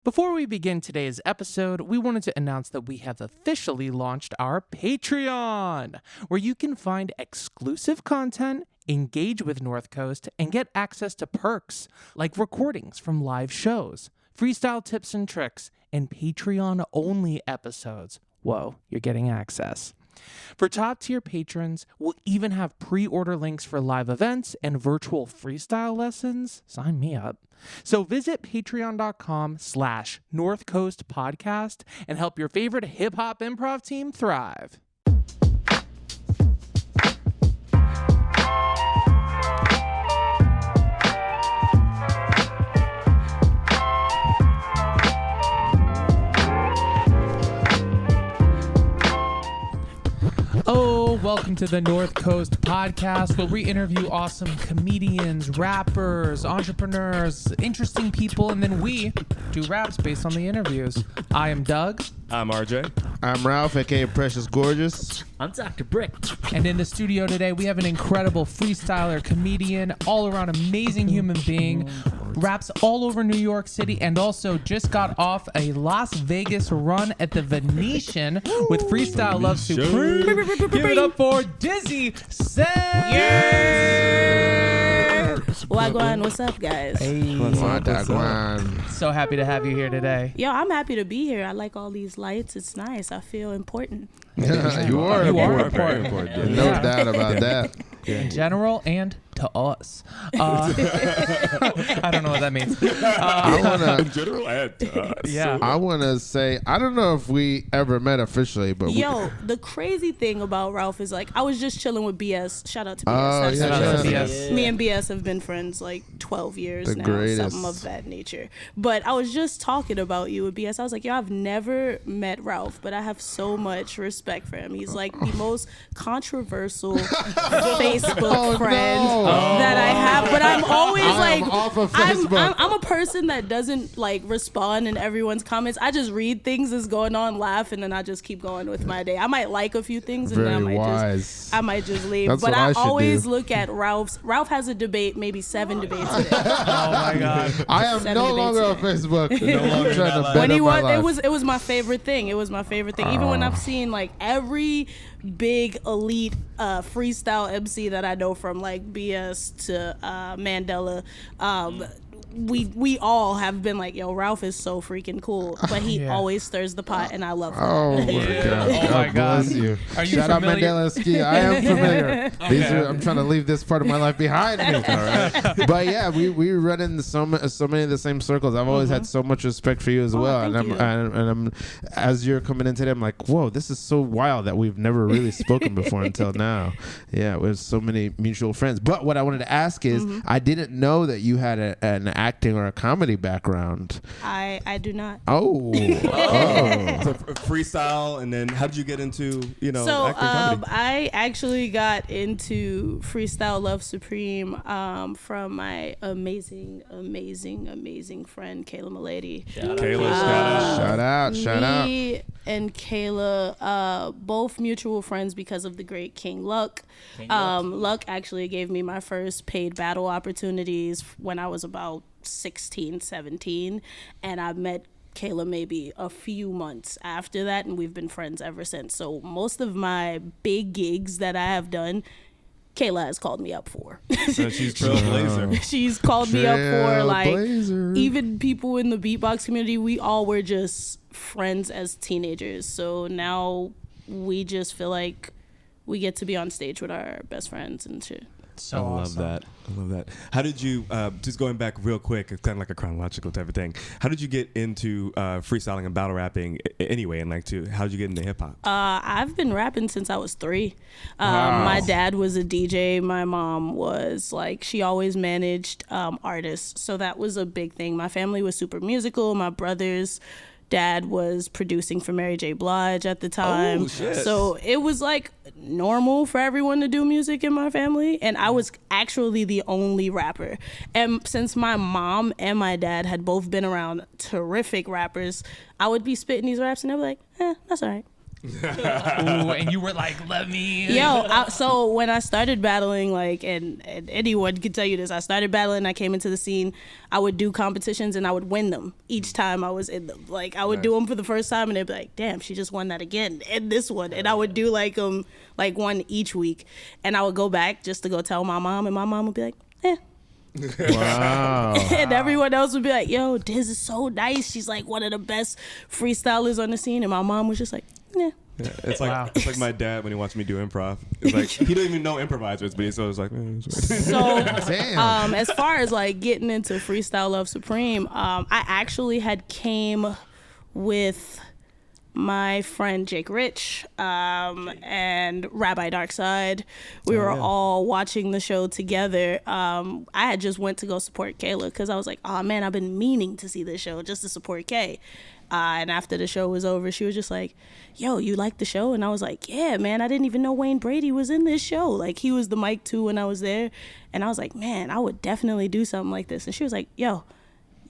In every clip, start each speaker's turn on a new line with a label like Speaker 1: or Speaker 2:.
Speaker 1: Before we begin today's episode, we wanted to announce that we have officially launched our Patreon, where you can find exclusive content, engage with North Coast, and get access to perks like recordings from live shows, freestyle tips and tricks, and Patreon-only episodes. Whoa, you're getting access. For top-tier patrons, we'll even have pre-order links for live events and virtual freestyle lessons. Sign me up. So visit patreon.com/North Coast Podcast and help your favorite hip-hop improv team thrive. Welcome to the North Coast Podcast, where we interview awesome comedians, rappers, entrepreneurs, interesting people, and then we do raps based on the interviews. I am Doug.
Speaker 2: I'm RJ.
Speaker 3: I'm Ralf, aka Precious Gorgeous.
Speaker 4: I'm Dr. Brick.
Speaker 1: And in the studio today, we have an incredible freestyler, comedian, all-around amazing human being, raps all over New York City, and also just got off a Las Vegas run at the Venetian with Freestyle Love Supreme. Give it up for Dizzy Senze!
Speaker 5: Yeah! Wagwan, what's up, guys?
Speaker 1: Hey.
Speaker 3: What's up?
Speaker 1: So happy to have you here today.
Speaker 5: Yo, I'm happy to be here. I like all these lights. It's nice. I feel important.
Speaker 3: Yeah, you are
Speaker 1: important.
Speaker 3: important. No doubt about that.
Speaker 1: In general and to us. I don't know what that means.
Speaker 2: In general and to us.
Speaker 1: Yeah.
Speaker 3: I want to say, I don't know if we ever met officially, but
Speaker 5: The crazy thing about Ralf is, like, I was just chilling with BS. Shout out to BS.
Speaker 3: Oh,
Speaker 5: That's
Speaker 3: yeah,
Speaker 5: what
Speaker 3: yeah.
Speaker 5: it is. Me and BS have been friends like 12 years
Speaker 3: The
Speaker 5: now,
Speaker 3: greatest.
Speaker 5: something of that nature. But I was just talking about you with BS. I was like, yo, I've never met Ralf, but I have so much respect for him. He's like the most controversial Facebook friend that I have. But I'm always like,
Speaker 3: off of Facebook.
Speaker 5: I'm a person that doesn't like respond in everyone's comments. I just read things that's going on, laugh, and then I just keep going with my day. I might like a few things, and then I might just leave.
Speaker 3: That's
Speaker 5: but
Speaker 3: what
Speaker 5: I
Speaker 3: I should
Speaker 5: always
Speaker 3: do.
Speaker 5: look at Ralph's. Ralf has a debate, maybe 7 debates today.
Speaker 1: Oh my God.
Speaker 3: I am
Speaker 5: 7
Speaker 3: no longer on
Speaker 5: debates
Speaker 3: Facebook.
Speaker 2: No longer
Speaker 3: I'm trying to
Speaker 2: that
Speaker 3: better
Speaker 5: When he
Speaker 3: my
Speaker 5: was,
Speaker 3: life.
Speaker 5: it was my favorite thing. It was my favorite thing. Even when I've seen like every big elite freestyle MC that I know, from like BS to Mandela, we all have been like, yo, Ralf is so freaking cool, but he always stirs the pot, and I love him.
Speaker 3: Oh my God!
Speaker 1: Oh my God.
Speaker 3: Bless you.
Speaker 1: Are you
Speaker 3: Shout
Speaker 1: familiar?
Speaker 3: out Mandela Ski. I am familiar. I'm trying to leave this part of my life behind me. All right. But yeah, we run in so many of the same circles. I've always had so much respect for you as well,
Speaker 5: thank you.
Speaker 3: and I'm as you're coming in today, I'm like, whoa, this is so wild that we've never really spoken before until now. Yeah, we have so many mutual friends. But what I wanted to ask is, I didn't know that you had an acting or a comedy background.
Speaker 5: I do not.
Speaker 3: Oh.
Speaker 2: So freestyle, and then how did you get into,
Speaker 5: So
Speaker 2: acting comedy?
Speaker 5: I actually got into Freestyle Love Supreme from my amazing friend Kayla Milady.
Speaker 2: Kayla,
Speaker 3: Shout out.
Speaker 5: Me and Kayla, both mutual friends because of the great King Luck. Luck actually gave me my first paid battle opportunities when I was about 16, 17, and I met Kayla maybe a few months after that, and we've been friends ever since. So most of my big gigs that I have done, Kayla has called me up for.
Speaker 2: So she's trailblazer.
Speaker 5: She's called me up for, like,
Speaker 3: Trailblazer.
Speaker 5: even people in the beatbox community, we all were just friends as teenagers. So now we just feel like we get to be on stage with our best friends and shit.
Speaker 1: So
Speaker 2: I love that. How did you, just going back real quick, it's kind of like a chronological type of thing. How did you get into freestyling and battle rapping anyway? And how did you get into hip hop?
Speaker 5: I've been rapping since I was 3. My dad was a DJ. My mom was like, she always managed artists. So that was a big thing. My family was super musical. My brother's dad was producing for Mary J. Blige at the time.
Speaker 2: Oh, shit.
Speaker 5: So it was like normal for everyone to do music in my family. And I was actually the only rapper. And since my mom and my dad had both been around terrific rappers, I would be spitting these raps and they'd be like, that's all right.
Speaker 1: Ooh, and you were like, let me.
Speaker 5: So when I started battling, like, and anyone can tell you this, I started battling, I came into the scene, I would do competitions and I would win them each time I was in them. Like, I would do them for the first time and they'd be like, damn, she just won that again, and this one. And I would do like one each week. And I would go back just to go tell my mom, and my mom would be like,
Speaker 3: Wow.
Speaker 5: And everyone else would be like, yo, Dizz is so nice. She's like one of the best freestylers on the scene. And my mom was just like,
Speaker 2: Yeah, it's like my dad when he watched me do improv. It's like he didn't even know improvisers, but he's always like.
Speaker 5: So,
Speaker 3: Damn.
Speaker 5: as far as like getting into Freestyle Love Supreme, I actually had came with my friend Jake Rich and Rabbi Darkside. We were all watching the show together. I had just went to go support Kayla because I was like, oh man, I've been meaning to see this show just to support Kay. And after the show was over, she was just like, yo, you like the show? And I was like, yeah, man, I didn't even know Wayne Brady was in this show. Like, he was the mic too when I was there. And I was like, man, I would definitely do something like this. And she was like, yo,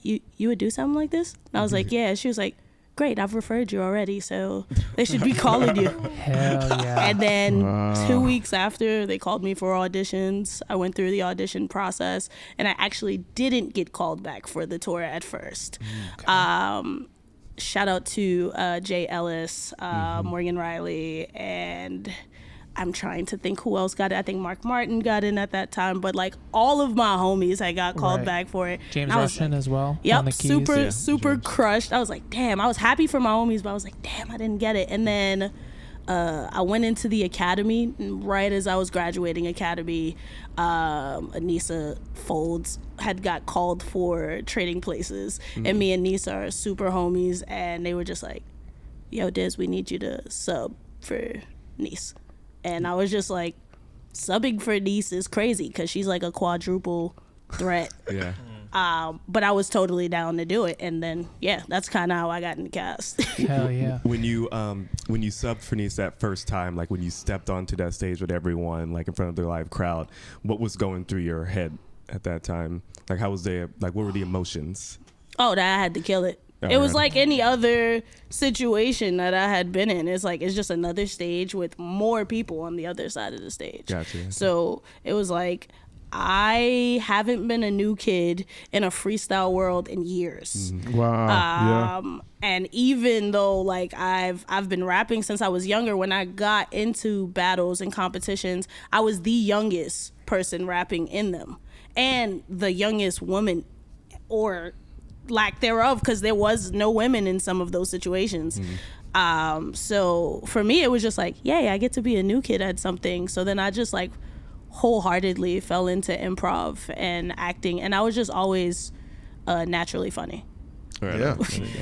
Speaker 5: you would do something like this? And I was like, yeah. She was like, great, I've referred you already, so they should be calling you.
Speaker 1: Hell yeah.
Speaker 5: And then 2 weeks after, they called me for auditions. I went through the audition process, and I actually didn't get called back for the tour at first. Okay. Shout out to Jay Ellis, Morgan Riley, and I'm trying to think who else got it. I think Mark Martin got in at that time, but like all of my homies, I got called back for it.
Speaker 1: James Russian as well.
Speaker 5: Yep,
Speaker 1: on the keys.
Speaker 5: super crushed. I was like, damn. I was happy for my homies, but I was like, damn, I didn't get it. And then I went into the academy, and right as I was graduating academy, Anissa Folds had got called for Trading Places, and me and Nisa are super homies, and they were just like, yo, Dizz, we need you to sub for Nice. And I was just like, subbing for Nice is crazy because she's like a quadruple threat.
Speaker 2: Yeah.
Speaker 5: But I was totally down to do it. And then, yeah, that's kind of how I got in the cast.
Speaker 1: Hell yeah.
Speaker 2: When you subbed for Nice that first time, like when you stepped onto that stage with everyone, like in front of the live crowd, what was going through your head at that time? Like, how was what were the emotions?
Speaker 5: Oh, that I had to kill it. It was like any other situation that I had been in. It's like, it's just another stage with more people on the other side of the stage.
Speaker 2: Gotcha.
Speaker 5: So it was like, I haven't been a new kid in a freestyle world in years.
Speaker 3: Wow.
Speaker 5: And even though like I've been rapping since I was younger, when I got into battles and competitions, I was the youngest person rapping in them and the youngest woman or lack thereof, because there was no women in some of those situations. So for me, it was just like, yay, I get to be a new kid at something. So then I just like wholeheartedly fell into improv and acting, and I was just always naturally funny.
Speaker 3: Yeah.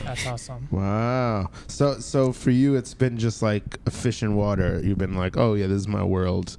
Speaker 1: That's awesome.
Speaker 3: Wow. So for you, it's been just like a fish in water. You've been like, oh yeah, this is my world.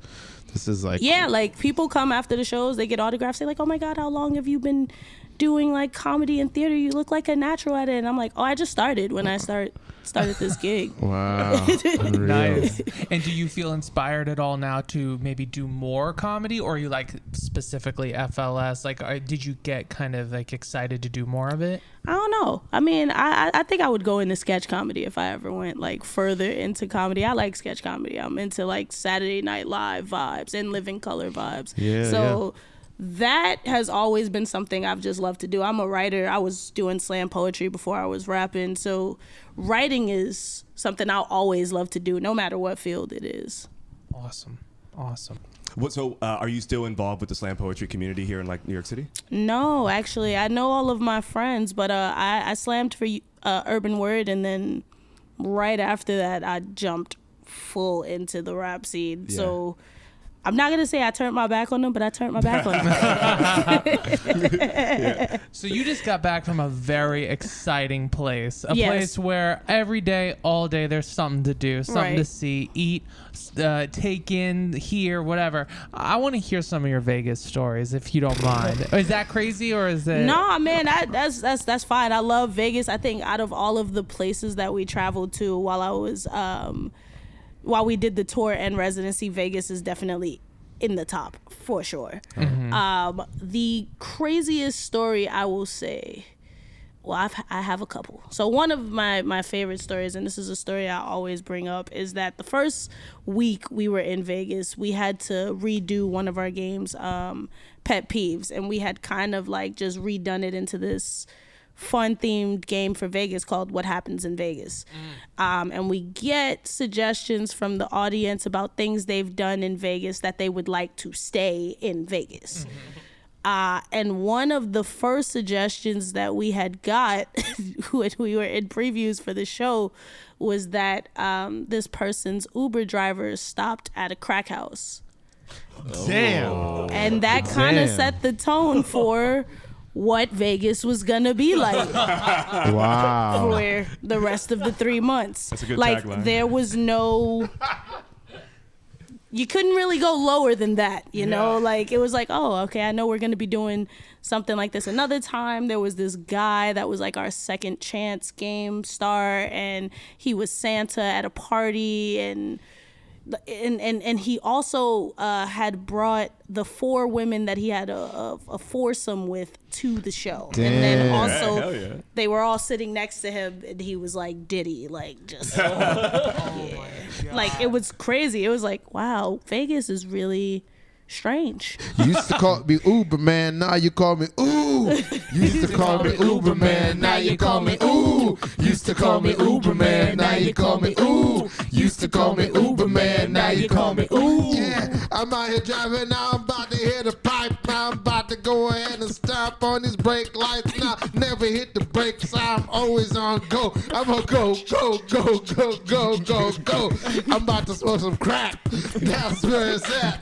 Speaker 3: This is like,
Speaker 5: yeah, like people come after the shows, they get autographs, they're like, oh my God, how long have you been doing like comedy and theater? You look like a natural at it. And I'm like, oh, I just started when I started this gig.
Speaker 3: Wow.
Speaker 1: Nice. And do you feel inspired at all now to maybe do more comedy, or are you like specifically FLS? Like, did you get kind of like excited to do more of it?
Speaker 5: I don't know. I mean, I think I would go into sketch comedy if I ever went like further into comedy. I like sketch comedy. I'm into like Saturday Night Live vibes and Living Color vibes.
Speaker 3: Yeah.
Speaker 5: So that has always been something I've just loved to do. I'm a writer. I was doing slam poetry before I was rapping. So writing is something I'll always love to do, no matter what field it is.
Speaker 1: Awesome.
Speaker 2: So are you still involved with the slam poetry community here in like New York City?
Speaker 5: No, actually, I know all of my friends, but I slammed for Urban Word, and then right after that, I jumped full into the rap scene. Yeah. So I'm not going to say I turned my back on them, but I turned my back on them.
Speaker 1: Yeah. So you just got back from a very exciting place. A place where every day, all day, there's something to do, something to see, eat, take in, hear, whatever. I want to hear some of your Vegas stories, if you don't mind. Is that crazy, or is it?
Speaker 5: No, man, that's fine. I love Vegas. I think out of all of the places that we traveled to while we did the tour and residency, Vegas is definitely in the top for sure. Mm-hmm. The craziest story I will say I have a couple. So one of my favorite stories, and this is a story I always bring up, is that the first week we were in Vegas, we had to redo one of our games, Pet Peeves, and we had kind of like just redone it into this fun themed game for Vegas called What Happens in Vegas. And we get suggestions from the audience about things they've done in Vegas that they would like to stay in Vegas. And one of the first suggestions that we had got when we were in previews for the show was that this person's Uber driver stopped at a crack house.
Speaker 3: Damn.
Speaker 5: And that kind of set the tone for what Vegas was gonna be like.
Speaker 3: Wow.
Speaker 5: For the rest of the 3 months.
Speaker 2: That's a good
Speaker 5: like
Speaker 2: tagline.
Speaker 5: there was no, you couldn't really go lower than that, you know? Like it was like, oh, okay, I know we're gonna be doing something like this another time. There was this guy that was like our second chance game star, and he was Santa at a party, and he also had brought the 4 women that he had a foursome with to the show.
Speaker 3: Damn.
Speaker 5: And then
Speaker 2: Hell
Speaker 5: also
Speaker 2: yeah.
Speaker 5: they were all sitting next to him, and he was like Diddy, like just like it was crazy. It was like, wow, Vegas is really strange.
Speaker 3: You used to call me Uber man, now you call me Ooh. You used to call me Uber man, now you call me Ooh. Used to call me Uber man, now you call me Ooh. Used to call me Uber man, now you call me Ooh. Yeah, I'm out here driving, now I'm about to hit the pipe. Now I'm about to go ahead and stop on these brake lights. Now never hit the brakes, I'm always on go. I'm gonna go. I'm about to smoke some crack. That's where it's at.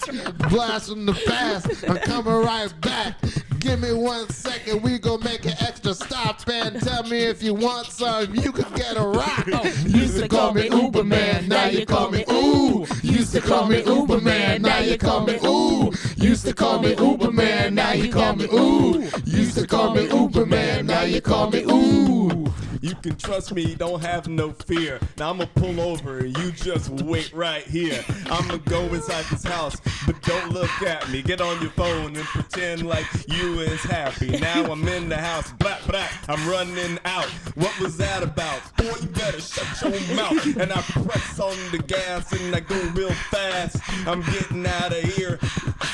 Speaker 3: Blast from the past, I'm coming right back. Give me 1 second, we gon' make an extra stop and tell me if you want some, you can get a rock. Used to call me Uber man, now you call me Ooh. Used to call me Uber man, now you call me Ooh. Used to call me Uber man, now you call me Ooh. Used to call me Uber man, now you call me Ooh.
Speaker 2: You can trust me, don't have no fear. Now I'ma pull over and you just wait right here. I'ma go inside this house, but don't look at me. Get on your phone and pretend like you is happy. Now I'm in the house, blah, blah, I'm running out. What was that about? Boy, you better shut your mouth. And I press on the gas and I go real fast. I'm getting out of here,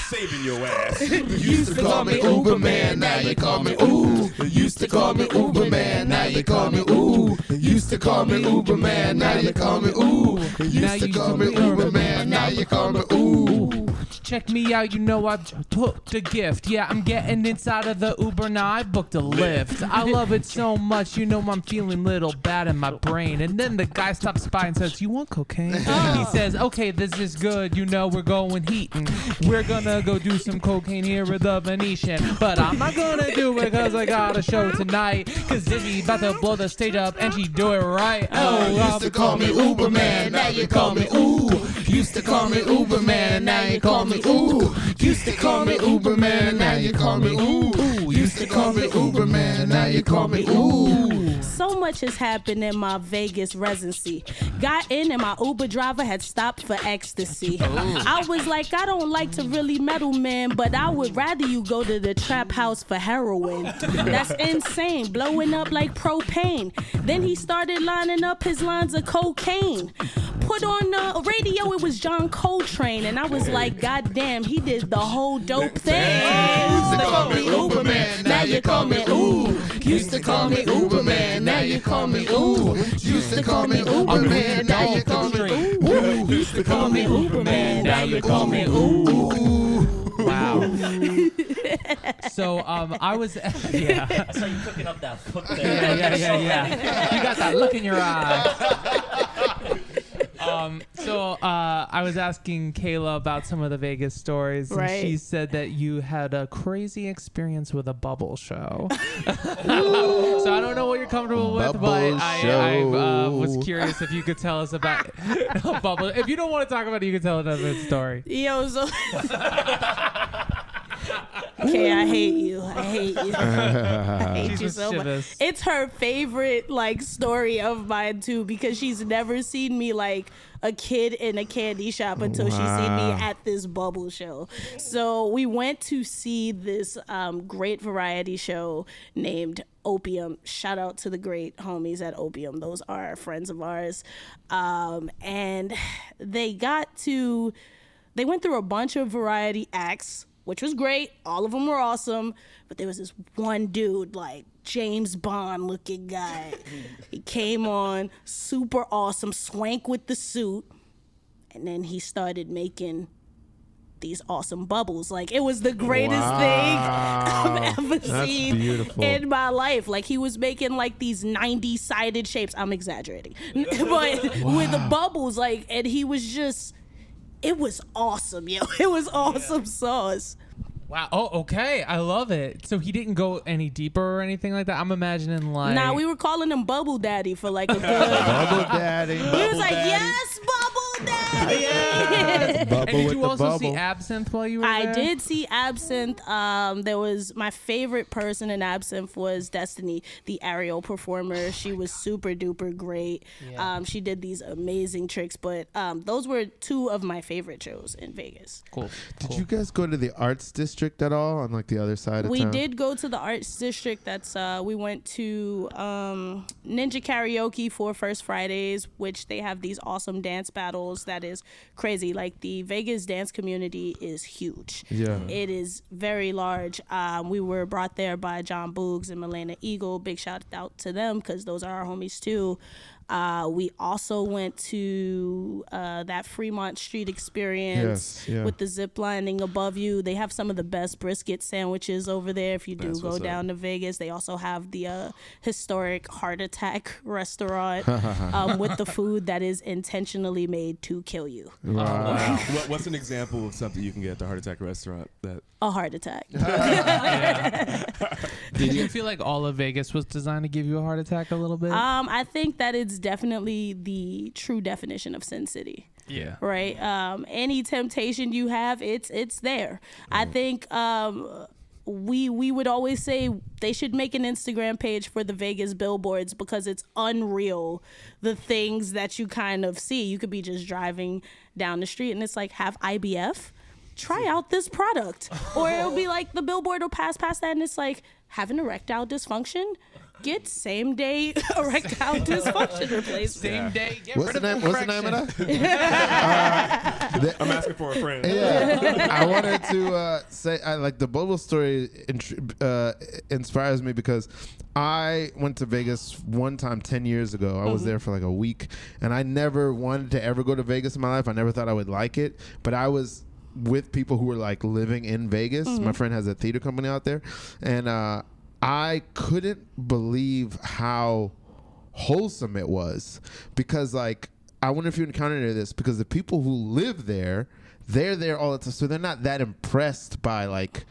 Speaker 2: saving your ass.
Speaker 3: Used to call me Uber man, now you call me Ooh. Used to call me Uber man, now you call me Ooh. Used to call me Uber man, now you call me Ooh. Used to call me Uber man, now you call me Ooh.
Speaker 1: Check me out, you know I took the gift. Yeah, I'm getting inside of the Uber now. I booked a lift. I love it so much, you know I'm feeling little bad in my brain. And then the guy stops by and says, "You want cocaine?" He says, "Okay, this is good. You know we're going heatin'. We're gonna go do some cocaine here at the Venetian. But I'm not gonna do it because I got a show tonight. Cause Dizzy about to blow the stage up and she do it right."
Speaker 3: Used to call me Uber man, now you call me Ooh. Used to call me Uber man, now you call me Ooh. Used to call me Uber man, now you call me Ooh. Used to call me Uber man, now you call me Ooh.
Speaker 5: So much has happened in my Vegas residency. Got in and my Uber driver had stopped for ecstasy. I was like, I don't like to really meddle, man, but I would rather you go to the trap house for heroin. That's insane, blowing up like propane. Then he started lining up his lines of cocaine. Put on the radio, it was John Coltrane, and I was like, God damn, he did the whole dope thing.
Speaker 3: Used to call me Uber man, now you call me Ooh. Used to call me Uber man, now you call me Ooh. Used to call me Uber man, now you call me Ooh. Used to call me Uber man, now you call me Ooh.
Speaker 1: Wow. So I was yeah.
Speaker 4: I saw you cooking up that foot there.
Speaker 1: Yeah. You got that look in your eye. So I was asking Kayla about some of the Vegas stories, and
Speaker 5: Right.
Speaker 1: she said that you had a crazy experience with a bubble show. So I don't know what you're comfortable with, but
Speaker 3: Bubble
Speaker 1: I was
Speaker 3: show.
Speaker 1: curious if you could tell us about a bubble. If you don't want to talk about it, you can tell another story.
Speaker 5: Yo, so okay, I hate you. I hate you
Speaker 1: She's
Speaker 5: so much.
Speaker 1: mischievous.
Speaker 5: It's her favorite like story of mine too, because she's never seen me like a kid in a candy shop until she seen me at this bubble show. So we went to see this great variety show named Opium. Shout out to the great homies at Opium. Those are friends of ours. And they went through a bunch of variety acts, which was great. All of them were awesome. But there was this one dude, like James Bond looking guy. He came on, super awesome, swank with the suit. And then he started making these awesome bubbles. Like, it was the greatest thing I've ever seen in my life. Like, he was making like these 90-sided shapes. I'm exaggerating. But with the bubbles, like, and he was just, it was awesome, yo. It was awesome sauce.
Speaker 1: Wow. Oh, okay. I love it. So he didn't go any deeper or anything like that? I'm imagining like...
Speaker 5: Nah, we were calling him Bubble Daddy for like a good...
Speaker 3: Bubble Daddy.
Speaker 5: He was like, yes, Bubble Daddy.
Speaker 1: Yeah.
Speaker 3: Bubble
Speaker 1: And did
Speaker 3: with
Speaker 1: you
Speaker 3: the
Speaker 1: also
Speaker 3: bubble.
Speaker 1: see Absinthe while you were there?
Speaker 5: I did see Absinthe. There was my favorite person in Absinthe was Destiny, the aerial performer. She was super duper great.
Speaker 1: Yeah.
Speaker 5: She did these amazing tricks, but those were two of my favorite shows in Vegas.
Speaker 1: Cool.
Speaker 3: Did you guys go to the arts district at all on like the other side of
Speaker 5: We
Speaker 3: town?
Speaker 5: did go to the arts district. That's we went to Ninja Karaoke for First Fridays, which they have these awesome dance battles. That is crazy. Like, the Vegas dance community is huge.
Speaker 3: Yeah.
Speaker 5: It is very large. We were brought there by John Boogs and Milena Eagle. Big shout out to them because those are our homies too. We also went to that Fremont Street experience with the zip lining above you. They have some of the best brisket sandwiches over there if you do go down to Vegas. They also have the historic Heart Attack restaurant with the food that is intentionally made to kill you.
Speaker 3: Wow.
Speaker 2: What's an example of something you can get at the Heart Attack restaurant?
Speaker 5: A heart attack.
Speaker 1: Did you feel like all of Vegas was designed to give you a heart attack a little bit?
Speaker 5: I think that it's definitely the true definition of Sin City.
Speaker 1: Yeah.
Speaker 5: Right. Any temptation you have, it's there. I think we would always say they should make an Instagram page for the Vegas billboards because it's unreal the things that you kind of see. You could be just driving down the street and it's like, have IBF? Try out this product. Or it'll be like the billboard will pass past that and it's like, have an erectile dysfunction? Get same day erectile dysfunction replacement.
Speaker 1: Same day. Get
Speaker 3: What's
Speaker 1: rid
Speaker 3: the
Speaker 1: of
Speaker 3: name? What's the name of that?
Speaker 2: I'm asking for a friend.
Speaker 3: Yeah, I wanted to say, I like the bubble story inspires me because I went to Vegas one time 10 years ago. I was there for like a week, and I never wanted to ever go to Vegas in my life. I never thought I would like it, but I was with people who were like living in Vegas. My friend has a theater company out there, and I couldn't believe how wholesome it was because, like, I wonder if you encountered this because the people who live there, they're there all the time, so they're not that impressed by like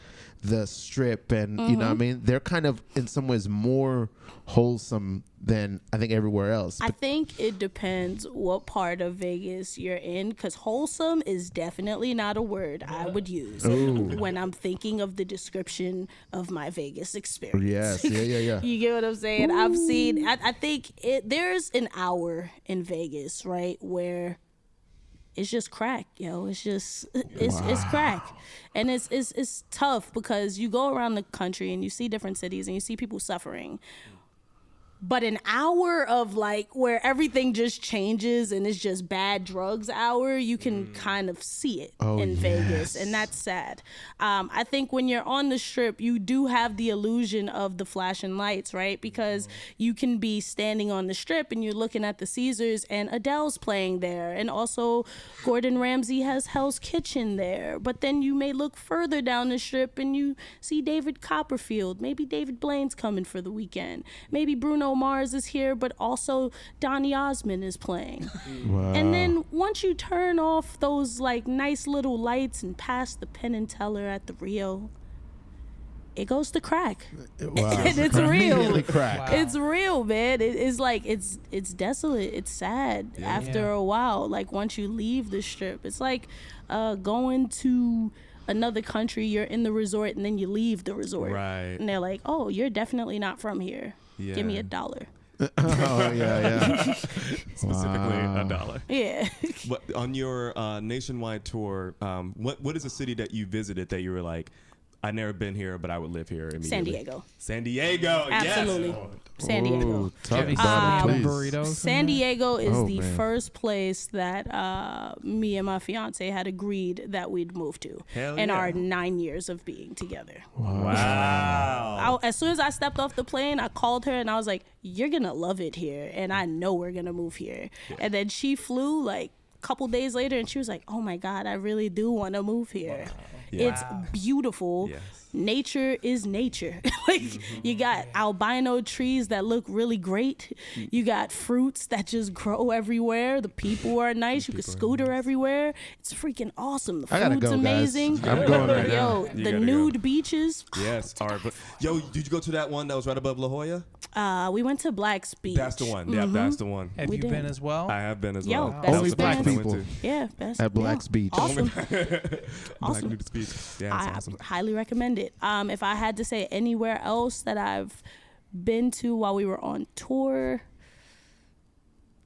Speaker 3: the strip and you know what I mean. They're kind of in some ways more wholesome than I think everywhere else.
Speaker 5: I think it depends what part of Vegas you're in, because wholesome is definitely not a word I would use when I'm thinking of the description of my Vegas experience.
Speaker 3: Yes, yeah.
Speaker 5: You get what I'm saying? I've seen, I think there's an hour in Vegas, right, where it's just crack, yo. It's just, it's crack. And it's tough because you go around the country and you see different cities and you see people suffering. But an hour of like where everything just changes and it's just bad drugs hour, you can kind of see it in Vegas, and that's sad. I think when you're on the strip, you do have the illusion of the flashing lights, right? Because you can be standing on the strip and you're looking at the Caesars and Adele's playing there, and also Gordon Ramsay has Hell's Kitchen there. But then you may look further down the strip and you see David Copperfield. Maybe David Blaine's coming for the weekend. Maybe Bruno Mars is here, but also Donny Osmond is playing.
Speaker 3: Wow.
Speaker 5: And then once you turn off those like nice little lights and past the Penn and Teller at the Rio, it goes to crack.
Speaker 3: Wow.
Speaker 5: And it's
Speaker 3: Immediately
Speaker 5: real.
Speaker 3: crack.
Speaker 1: Wow.
Speaker 5: It's real, man. It's like it's desolate. It's sad after a while. Like once you leave the strip, it's like going to another country. You're in the resort and then you leave the resort.
Speaker 2: Right.
Speaker 5: And they're like, "Oh, you're definitely not from here.
Speaker 2: Yeah.
Speaker 5: Give me $1."
Speaker 3: Oh yeah.
Speaker 2: Specifically $1.
Speaker 5: Yeah.
Speaker 2: But on your nationwide tour, what is a city that you visited that you were like, I've never been here, but I would live here immediately.
Speaker 5: San Diego.
Speaker 2: San Diego,
Speaker 5: Absolutely.
Speaker 2: yes.
Speaker 5: San Diego.
Speaker 3: Ooh, talk
Speaker 1: Have you
Speaker 3: about it,
Speaker 1: seen
Speaker 3: please.
Speaker 1: burritos?
Speaker 5: San Diego is
Speaker 3: Oh,
Speaker 5: the
Speaker 3: man.
Speaker 5: first place that me and my fiance had agreed that we'd move to
Speaker 2: Hell
Speaker 5: in
Speaker 2: yeah.
Speaker 5: our 9 years of being together.
Speaker 2: Wow.
Speaker 5: As soon as I stepped off the plane, I called her and I was like, "You're gonna love it here, and I know we're gonna move here." And then she flew like a couple days later, and she was like, "Oh my God, I really do want to move here.
Speaker 2: Yeah.
Speaker 5: It's beautiful."
Speaker 2: Yes.
Speaker 5: Nature is nature. Like you got albino trees that look really great. You got fruits that just grow everywhere. The people are nice. You can scooter everywhere. It's freaking awesome. The
Speaker 3: I gotta
Speaker 5: food's
Speaker 3: go,
Speaker 5: amazing.
Speaker 3: guys. I'm going right now.
Speaker 5: Yo,
Speaker 2: You
Speaker 5: the
Speaker 2: gotta
Speaker 5: nude
Speaker 2: go.
Speaker 5: beaches.
Speaker 2: Yes. All right. But, yo, did you go to that one that was right above La Jolla?
Speaker 5: We went to Black's Beach.
Speaker 2: That's the one. Yeah, that's the one.
Speaker 1: Have
Speaker 5: We
Speaker 1: you
Speaker 5: did.
Speaker 1: been as well?
Speaker 2: I have been as
Speaker 5: Yo,
Speaker 2: well.
Speaker 5: best
Speaker 3: Only
Speaker 2: was the
Speaker 3: black
Speaker 2: first one I
Speaker 3: people.
Speaker 2: went to.
Speaker 5: Yeah, best.
Speaker 3: At Black's Beach.
Speaker 5: Awesome.
Speaker 2: Black
Speaker 5: Awesome.
Speaker 2: Nudist Beach. Yeah, it's
Speaker 5: I
Speaker 2: awesome.
Speaker 5: highly recommend it. If I had to say anywhere else that I've been to while we were on tour,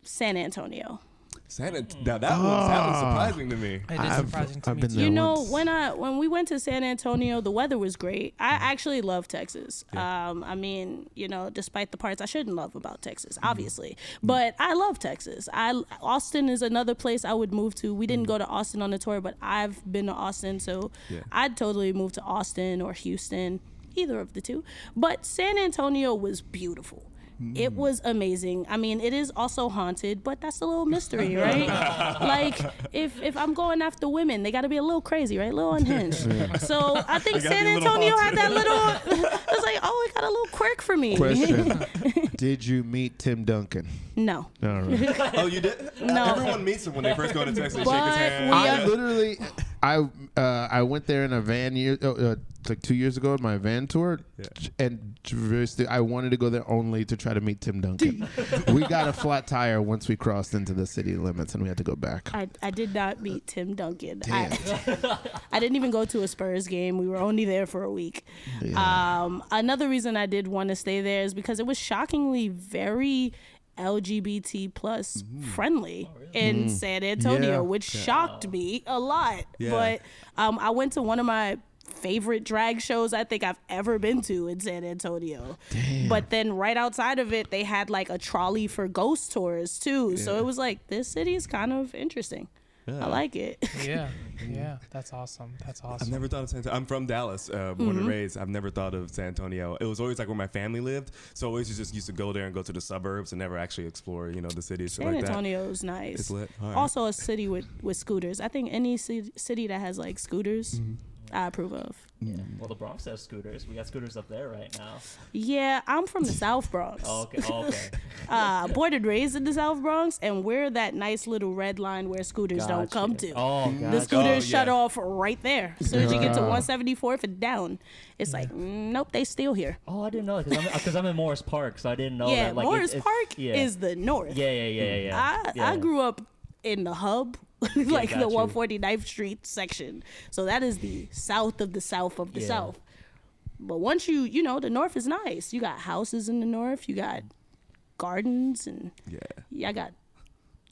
Speaker 5: San Antonio.
Speaker 2: Now that was surprising to me.
Speaker 1: It is surprising to
Speaker 3: I've
Speaker 1: me
Speaker 3: been
Speaker 1: too.
Speaker 3: there
Speaker 5: You know,
Speaker 3: once.
Speaker 5: when we went to San Antonio, the weather was great. I actually love Texas. I mean, you know, despite the parts I shouldn't love about Texas, obviously, but I love Texas. Austin is another place I would move to. We didn't go to Austin on the tour, but I've been to Austin, so
Speaker 2: Yeah.
Speaker 5: I'd totally move to Austin or Houston, either of the two. But San Antonio was beautiful. It was amazing. I mean, it is also haunted, but that's a little mystery, right? Like, if I'm going after women, they got to be a little crazy, right? A little unhinged. So I think
Speaker 2: They gotta
Speaker 5: San
Speaker 2: be a little
Speaker 5: Antonio had
Speaker 2: haunted.
Speaker 5: that little. I was like, oh, it got a little quirk for me.
Speaker 3: Question. Did you meet Tim Duncan?
Speaker 5: No.
Speaker 3: All right.
Speaker 2: Oh, you did?
Speaker 5: No.
Speaker 2: Everyone meets him when they first go to Texas. They shake his
Speaker 5: But
Speaker 2: hand.
Speaker 5: we-
Speaker 3: I literally, I went there in a van like 2 years ago on my van tour, and I wanted to go there only to try to meet Tim Duncan. We got a flat tire once we crossed into the city limits, and we had to go back.
Speaker 5: I did not meet Tim Duncan.
Speaker 3: Damn.
Speaker 5: I didn't even go to a Spurs game. We were only there for a week.
Speaker 3: Yeah.
Speaker 5: Another reason I did want to stay there is because it was shockingly very LGBT plus friendly in San Antonio,
Speaker 3: Yeah.
Speaker 5: which shocked me a lot.
Speaker 2: Yeah.
Speaker 5: But I went to one of my favorite drag shows I think I've ever been to in San Antonio.
Speaker 3: Damn.
Speaker 5: But then right outside of it, they had like a trolley for ghost tours too. So it was like, this city is kind of interesting. I like it.
Speaker 1: Yeah, that's awesome. That's awesome.
Speaker 2: I've never thought of San Antonio. I'm from Dallas, born and raised. I've never thought of San Antonio. It was always like where my family lived, so I always just used to go there and go to the suburbs and never actually explore, you know, the city. Shit
Speaker 5: San
Speaker 2: like that.
Speaker 5: Antonio's nice.
Speaker 2: It's lit. All right.
Speaker 5: Also a city with scooters. I think any city that has like scooters, I approve of.
Speaker 4: Yeah. Well, the Bronx has scooters. We got scooters up there right now.
Speaker 5: Yeah, I'm from the South Bronx.
Speaker 4: Oh, okay. Oh, okay.
Speaker 5: Born and raised in the South Bronx, and we're that nice little red line where scooters don't
Speaker 4: Gotcha.
Speaker 5: come to.
Speaker 4: Oh,
Speaker 5: The
Speaker 4: gotcha.
Speaker 5: scooters shut
Speaker 2: yeah.
Speaker 5: off right there. As soon as you get to 174th and down, it's like, nope, they still here.
Speaker 4: Oh, I didn't know that because I'm in Morris Park, so I didn't know
Speaker 5: Yeah,
Speaker 4: that. Like,
Speaker 5: Morris Park
Speaker 4: yeah.
Speaker 5: is the north.
Speaker 4: Yeah.
Speaker 5: I grew up in the hub, like
Speaker 4: got
Speaker 5: the
Speaker 4: you.
Speaker 5: 149th Street section. So that is the south of the south of the
Speaker 4: Yeah.
Speaker 5: south. But once you know, the north is nice. You got houses in the north. You got gardens, and I got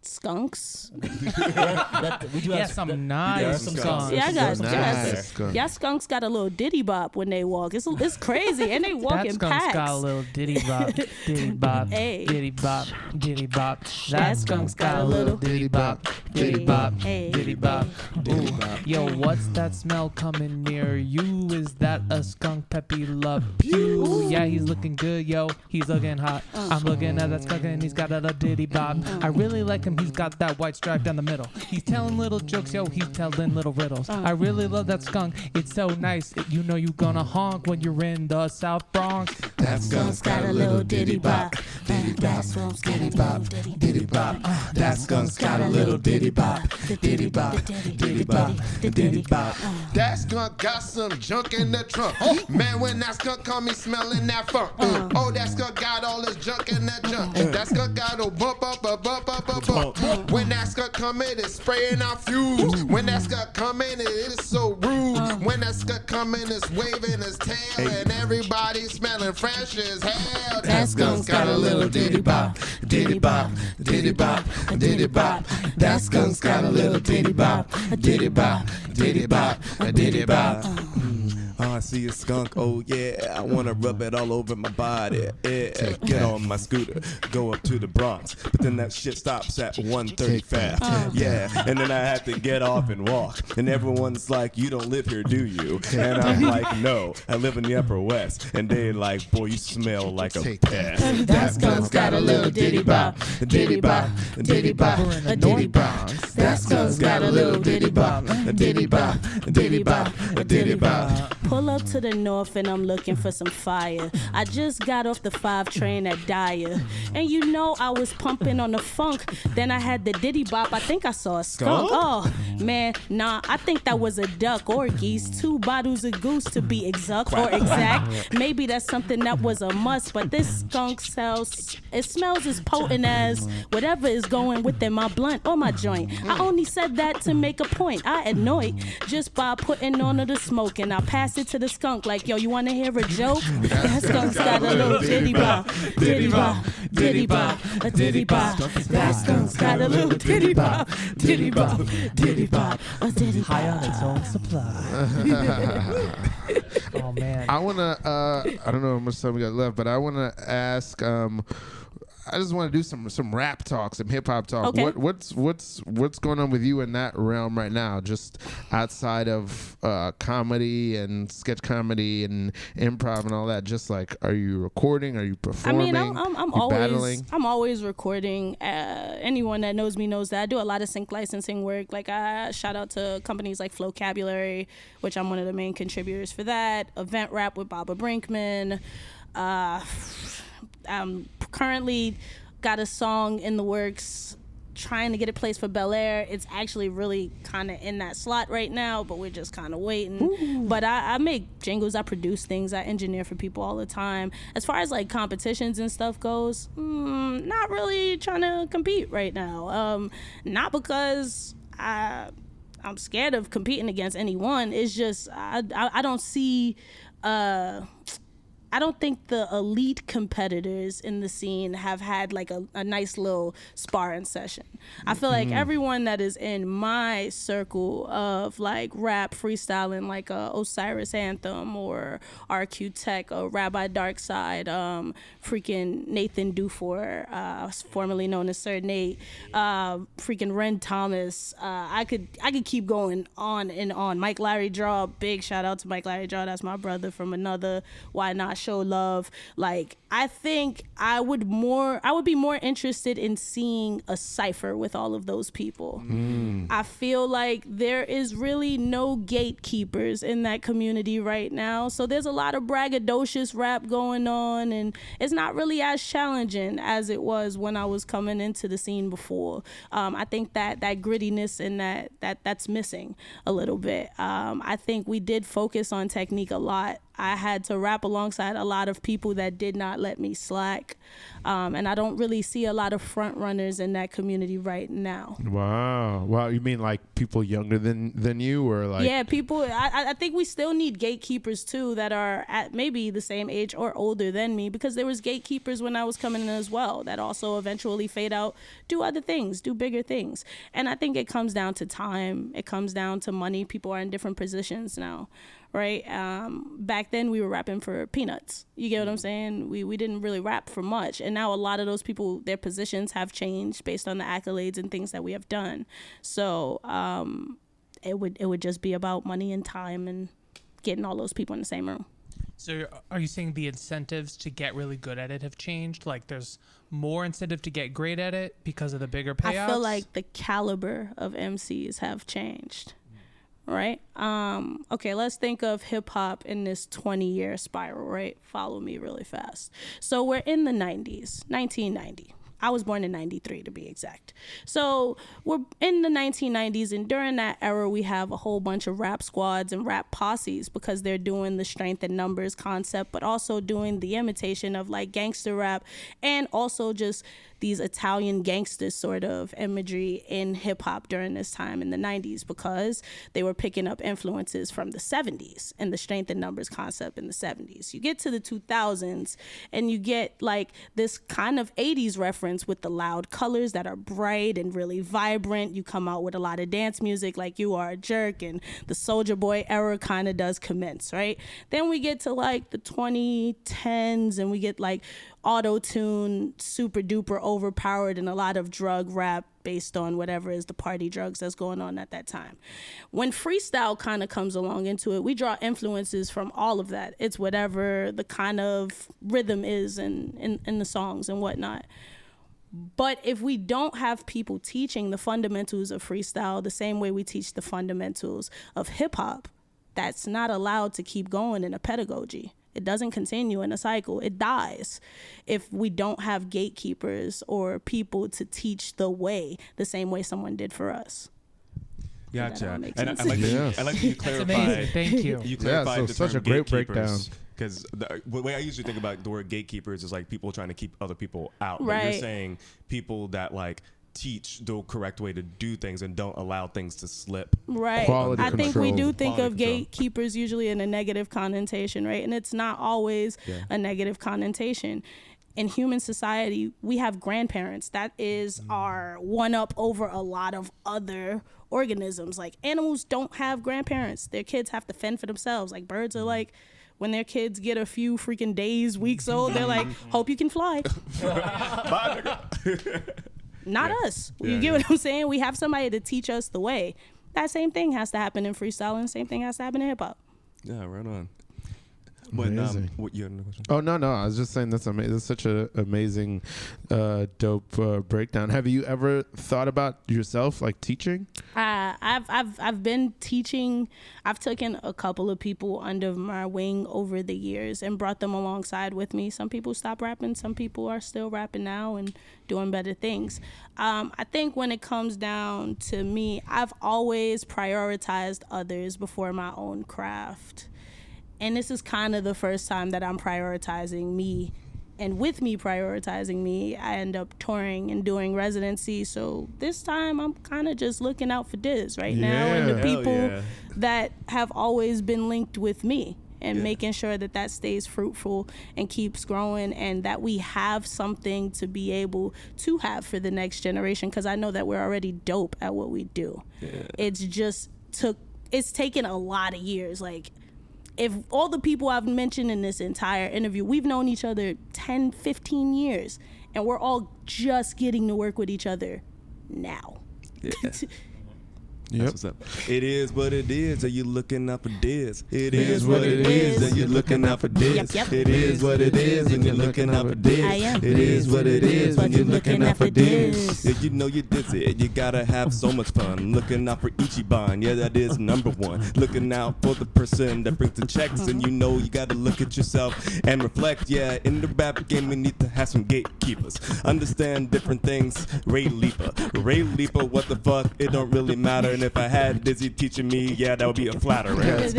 Speaker 5: skunks.
Speaker 4: We do
Speaker 1: Yeah,
Speaker 4: have
Speaker 1: some
Speaker 4: there are
Speaker 1: nice
Speaker 4: some
Speaker 1: songs.
Speaker 5: Yeah, I got
Speaker 3: Nice. Skunk.
Speaker 5: y'all skunks got a little diddy bop when they walk. It's crazy, and they walk
Speaker 1: That
Speaker 5: in
Speaker 1: skunk's
Speaker 5: packs.
Speaker 1: got a little diddy bop, diddy bop,
Speaker 5: Hey.
Speaker 1: diddy bop, diddy bop.
Speaker 5: That skunk's got a little
Speaker 1: diddy bop, diddy bop,
Speaker 5: Hey.
Speaker 1: diddy bop. Ooh. Yo, what's that smell coming near you? Is that a skunk peppy love you? Yeah, he's looking good, yo. He's looking hot. I'm looking at that skunk and he's got a little diddy bop. I really like him. He's got that white stripe down the middle. He's telling little jokes, yo. He's telling little riddles. I really love that skunk. It's so nice. You know you gonna honk when you're in the South Bronx.
Speaker 3: That skunk's got a little diddy bop, diddy bop, diddy bop, diddy bop. That skunk's got a little diddy bop, diddy bop, diddy bop, diddy bop. That skunk got some junk in the trunk. Man, when that skunk come, he smelling that funk. Oh, that skunk got all this junk in that junk. That skunk got a bump up, a bump up, a bump. When that skunk come in, it's spraying out fumes. When that skunk come in, it is so rude. When that skunk come in, it's waving his tail, and everybody smelling fresh as hell. That skunk's got a little diddy bop, diddy bop, diddy bop, diddy bop. That skunk's got a little diddy bop, diddy bop, diddy bop, diddy bop.
Speaker 2: Oh, I see a skunk. Oh yeah, I wanna rub it all over my body. Yeah, get on my scooter, go up to the Bronx. But then that shit stops at 135. Yeah, and then I have to get off and walk. And everyone's like, you don't live here, do you? And I'm like, no, I live in the Upper West. And they like, boy, you smell like a pest.
Speaker 5: That skunk's got a little diddy bop, diddy bop, diddy bop, a diddy bop. That skunk's got a little diddy bop, a diddy bop, a diddy bop, a diddy bop. Pull up to the north and I'm looking for some fire. I just got off the 5 train at Dyer. And you know I was pumping on the funk. Then I had the diddy bop. I think I saw a skunk. Oh, man, nah, I think that was a duck or geese. 2 bottles of goose to be exact or exact. Maybe that's something that was a must, but this skunk smells as potent as whatever is going within my blunt or my joint. I only said that to make a point. I annoyed just by putting on the smoke, and I passed it to the skunk like, yo, you want to hear a joke? That skunk's got a little diddy bop, diddy bop, diddy bop, a diddy bop. That skunk's got a little diddy bop, diddy bop, diddy bop, a diddy bop.
Speaker 1: High on its own supply. Oh man.
Speaker 3: I wanna I don't know how much time we got left, but I wanna ask I just want to do some rap talk, some hip hop talk.
Speaker 5: Okay.
Speaker 3: What's going on with you in that realm right now? Just outside of comedy and sketch comedy and improv and all that. Just like, are you recording? Are you performing?
Speaker 5: I mean, I'm always recording. Anyone that knows me knows that I do a lot of sync licensing work. Like, I shout out to companies like Flowcabulary, which I'm one of the main contributors for that. Event Rap with Baba Brinkman. Currently got a song in the works, trying to get it placed for Bel Air. It's actually really kind of in that slot right now, but we're just kind of waiting. Ooh. But I make jingles, I produce things, I engineer for people all the time. As far as like competitions and stuff goes, not really trying to compete right now. Not because I'm scared of competing against anyone. It's just I don't see I don't think the elite competitors in the scene have had like a nice little sparring session. I feel like everyone that is in my circle of like rap freestyling, like Osiris Anthem or RQ Tech or Rabbi Darkside, freaking Nathan Dufour, formerly known as Sir Nate, freaking Ren Thomas. I could keep going on and on. Mike Larry Draw, big shout out to Mike Larry Draw. That's my brother from another Why Not Show Love. Like, I think I would be more interested in seeing a cipher with all of those people. I feel like there is really no gatekeepers in that community right now. So there's a lot of braggadocious rap going on, and it's not really as challenging as it was when I was coming into the scene before. I think that grittiness and that's missing a little bit. I think we did focus on technique a lot. I had to rap alongside a lot of people that did not let me slack. And I don't really see a lot of front runners in that community right now.
Speaker 3: Wow. You mean like people younger than you, or like? Yeah,
Speaker 5: people. I think we still need gatekeepers too that are at maybe the same age or older than me, because there was gatekeepers when I was coming in as well that also eventually fade out, do other things, do bigger things. And I think it comes down to time. It comes down to money. People are in different positions now. Right? Back then we were rapping for peanuts. You get what I'm saying? We didn't really rap for much. And now a lot of those people, their positions have changed based on the accolades and things that we have done. So it would just be about money and time and getting all those people in the same room.
Speaker 1: So are you saying the incentives to get really good at it have changed? Like there's more incentive to get great at it because of the bigger payouts?
Speaker 5: I feel like the caliber of MCs have changed. Right? Okay, let's think of hip hop in this 20-year spiral, right? Follow me really fast. So we're in the 90s, 1990. I was born in 93 to be exact. So we're in the 1990s, and during that era, we have a whole bunch of rap squads and rap posses because they're doing the strength in numbers concept, but also doing the imitation of like gangster rap, and also just these Italian gangsters sort of imagery in hip hop during this time in the 90s, because they were picking up influences from the 70s and the strength in numbers concept in the 70s. You get to the 2000s and you get like this kind of 80s reference with the loud colors that are bright and really vibrant. You come out with a lot of dance music like You Are a Jerk, and the Soulja Boy era kind of does commence, right? Then we get to like the 2010s and we get like auto-tune, super duper overpowered, and a lot of drug rap based on whatever is the party drugs that's going on at that time. When freestyle kind of comes along into it, we draw influences from all of that. It's whatever the kind of rhythm is in the songs and whatnot. But if we don't have people teaching the fundamentals of freestyle the same way we teach the fundamentals of hip hop, that's not allowed to keep going in a pedagogy. It doesn't continue in a cycle. It dies if we don't have gatekeepers or people to teach the way the same way someone did for us.
Speaker 2: Gotcha. And I like
Speaker 3: Yes.
Speaker 2: that you clarified.
Speaker 1: amazing. Thank you.
Speaker 2: You clarified
Speaker 3: so
Speaker 2: the
Speaker 3: such
Speaker 2: term
Speaker 3: a great
Speaker 2: gatekeepers,
Speaker 3: breakdown.
Speaker 2: because the way I usually think about the word gatekeepers is like people trying to keep other people out. But
Speaker 5: Right.
Speaker 2: you're saying people that like teach the correct way to do things and don't allow things to slip.
Speaker 5: Right.
Speaker 3: Quality
Speaker 5: I think we
Speaker 3: control.
Speaker 5: do think
Speaker 2: Quality
Speaker 5: of
Speaker 2: control.
Speaker 5: gatekeepers usually in a negative connotation, right? And it's not always a negative connotation. In human society, we have grandparents. That is our one-up over a lot of other organisms. Like animals don't have grandparents. Their kids have to fend for themselves. Like birds are like, when their kids get a few freaking days, weeks old, they're like, hope you can fly.
Speaker 2: Bye, nigga.
Speaker 5: Not us. You get what I'm saying? We have somebody to teach us the way. That same thing has to happen in freestyle, and the same thing has to happen in hip hop.
Speaker 2: Yeah, right on. But
Speaker 3: Amazing.
Speaker 2: what you had another question?
Speaker 3: Oh no, I was just saying that's amazing. That's such an amazing, dope breakdown. Have you ever thought about yourself like teaching?
Speaker 5: I've been teaching. I've taken a couple of people under my wing over the years and brought them alongside with me. Some people stopped rapping. Some people are still rapping now and doing better things. I think when it comes down to me, I've always prioritized others before my own craft. And this is kind of the first time that I'm prioritizing me. And with me prioritizing me, I end up touring and doing residency. So this time I'm kind of just looking out for Dizz right now and the
Speaker 3: Yeah.
Speaker 2: Hell
Speaker 5: people
Speaker 2: yeah.
Speaker 5: that have always been linked with me, and making sure that that stays fruitful and keeps growing, and that we have something to be able to have for the next generation. Because I know that we're already dope at what we do. It's taken a lot of years. Like, if all the people I've mentioned in this entire interview, we've known each other 10, 15 years, and we're all just getting to work with each other now.
Speaker 3: Yep.
Speaker 2: That's what's up. It is what it is. Are you looking out for Dizz? It is what it is. Are you looking out for Dizz?
Speaker 5: Yep.
Speaker 2: It is what it is. And you're looking out for Dizz.
Speaker 5: I am.
Speaker 2: It is what it is. When you're looking out for
Speaker 5: Dizz.
Speaker 2: Dizz. Yeah, you know you're Dizzy. You gotta have so much fun. Looking out for Ichiban. Yeah, that is number one. Looking out for the person that brings the checks. And you know you gotta look at yourself and reflect. Yeah, in the rap game we need to have some gatekeepers. Understand different things. Ray Leaper, what the fuck? It don't really matter. And if I had Dizzy teaching me, yeah, that would be a flatterer.
Speaker 5: It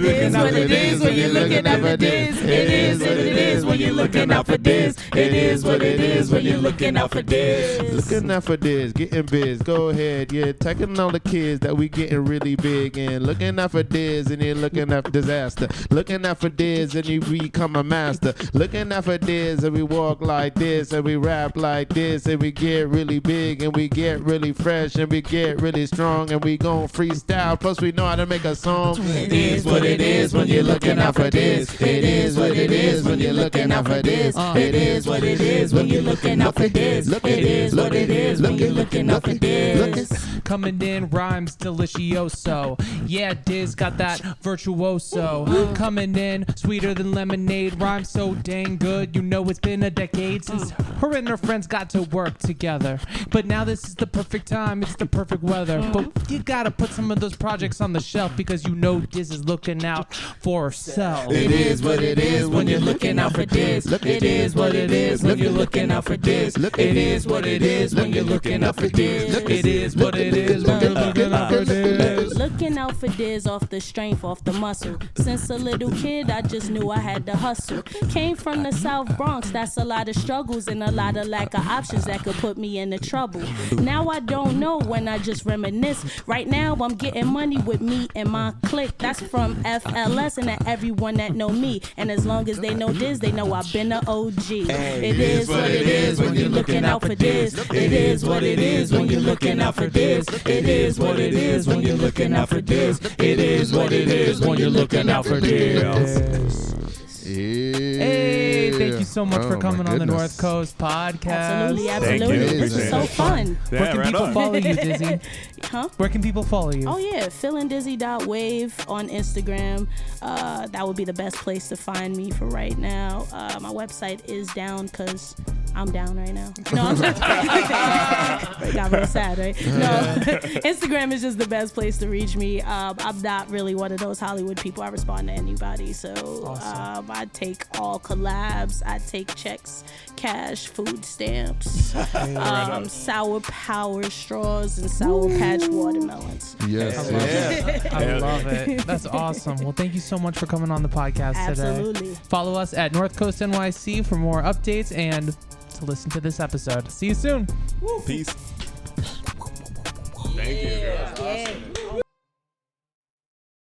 Speaker 5: is what it is when you're looking out for Dizz. It is what it is when you're looking out for Dizz. It is what it is when you're looking out for Dizz.
Speaker 3: Looking out for Dizz, getting biz. Go ahead, yeah. Taking all the kids that we getting really big and looking out for Dizz, and you're looking out for disaster. Looking out for Dizz, and you become a master. Looking out for Dizz, and we walk like this, and we rap like this, and we get really big, and we get really fresh, and we get really strong, and we gon' freestyle. Plus we know how to make a song.
Speaker 5: It is what it is when you're looking out for Dizz. It is what it is when you're looking out for Dizz. It is what it is when you're looking out for Dizz. It is what it is when you're looking out for Dizz.
Speaker 1: Coming in, rhymes delicioso. Yeah, Dizz got that virtuoso. Coming in, sweeter than lemonade. Rhymes so dang good, you know it's been a decade since her and her friends got to work together. But now this is the perfect time, it's the perfect weather. But you gotta put some of those projects on the shelf because you know Dizz is looking out for herself.
Speaker 5: It is what it is when you're looking out for Dizz. It is what it is when you're looking out for Dizz. It is what it is when you're looking out for Dizz. It is what it is when you're looking out for Dizz. Looking looking out for Dizz off the strength, off the muscle. Since a little kid, I just knew I had to hustle. Came from the South Bronx, that's a lot of struggles and a lot of lack of options that could put me into trouble. Now I don't know when I just reminisce. Right now I'm getting money with me and my clique. That's from FLS and to everyone that know me. And as long as they know Dizz, they know I've been an OG. It is what it is when you're looking out for Dizz. It is what it is when you're looking out for Dizz. It is what it is when you're looking out for Dizz. It is what it is when you're looking out for Dizz.
Speaker 1: Hey, thank you so much for coming on the North Coast podcast.
Speaker 5: Absolutely. This is so fun.
Speaker 1: Where can people follow you, Dizzy?
Speaker 5: Huh?
Speaker 1: Where can people follow you?
Speaker 5: Oh yeah, feelingdizzy.wave on Instagram. That would be the best place to find me for right now. My website is down because I'm down right now. No, I'm just got real sad, right? No, Instagram is just the best place to reach me. I'm not really one of those Hollywood people. I respond to anybody, so awesome. I take all collabs. I take checks, cash, food stamps, sour power straws, and sour patch watermelons.
Speaker 3: Yes.
Speaker 1: I love it. That's awesome. Well, thank you so much for coming on the podcast today.
Speaker 5: Absolutely.
Speaker 1: Follow us at North Coast NYC for more updates and to listen to this episode. See you soon.
Speaker 2: Peace. Thank you.
Speaker 5: Yeah.